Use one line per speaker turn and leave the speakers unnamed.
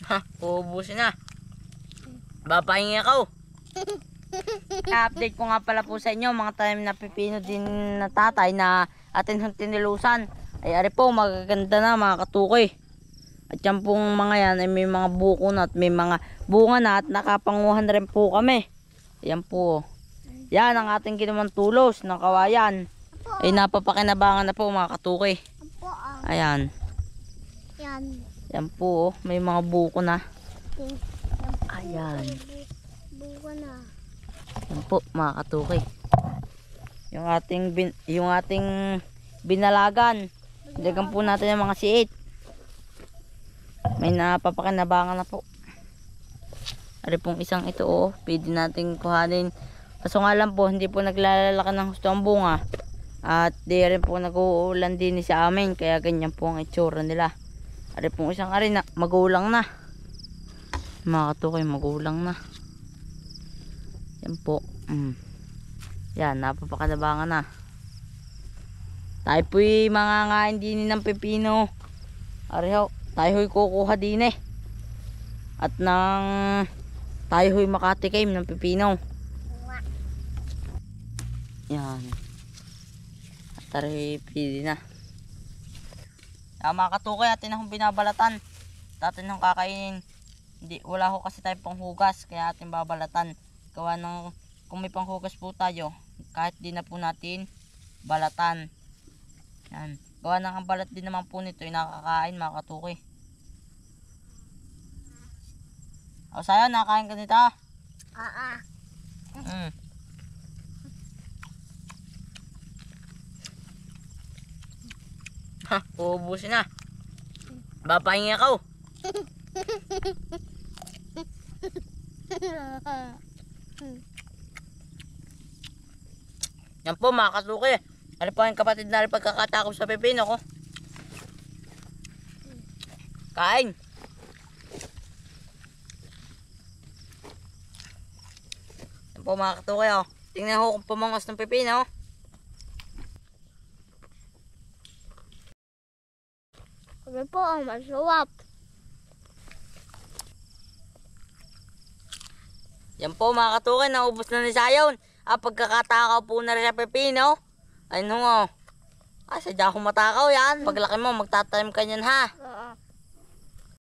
Ha, uubusin na. Bapahingi ako. I-update ko nga pala po sa inyo mga tanim na pipino din na tatay na atin hong tinilusan. Ay ari po, magaganda na mga katukoy. At yan pong mga yan ay may mga buko na at may mga bunga na at nakapanguhan rin po kami. Ayan po. Yan ang ating ginawang tulos ng kawayan. Ay napapakinabangan na po mga katukoy. Ayan. Yan po, may mga buko na. Ayan.
Buko na.
Yan po mga katukoy. Yung ating binalagan. Ilagan po natin yung mga siit. May napapakinabangan na po. Ari pong isang ito pwede natin kuhanin. Kaso nga lang po, hindi po naglalalakan ng husto ang bunga. At di rin po nag-uulan din sa amin. Kaya ganyan po ang itsura nila. Ari pong isang ari na magulang na. Mga katukoy, magulang na. Yan po. Yan, napapakinabangan na. Tayo po'y mangangain din ng pepino. Ari ho, tayo ho'y kukuha din eh. At nang tayo ho'y makatikim ng pepino. Yan. At tayo pili na. Mga katukoy, atin akong binabalatan. Atin akong kakainin. Wala ho kasi tayo panghugas. Kaya atin babalatan. Gawa ng, kung may panghugas po tayo, kahit di na po natin balatan. Yan. Gawa ng ang balat din naman po nito ay nakakain mga katukoy. O sayo, nakakain ka nito? Ha, uubusin na. Bapahingi ako. Yan po mga katukoy. Ano po ang kapatid na rin pagkakatakot sa pepino ko? Kain. Yan po mga katukoy. Tingnan ko kung pumangos ng pepino.
Sabi po, masarap.
Yan po mga katukoy, naubos na ni Sayon. Pagkakatakaw po na rin sa pepino. Ano nga. Sadya akong matakaw yan. Paglaki mo, magtatanim ka niyan ha.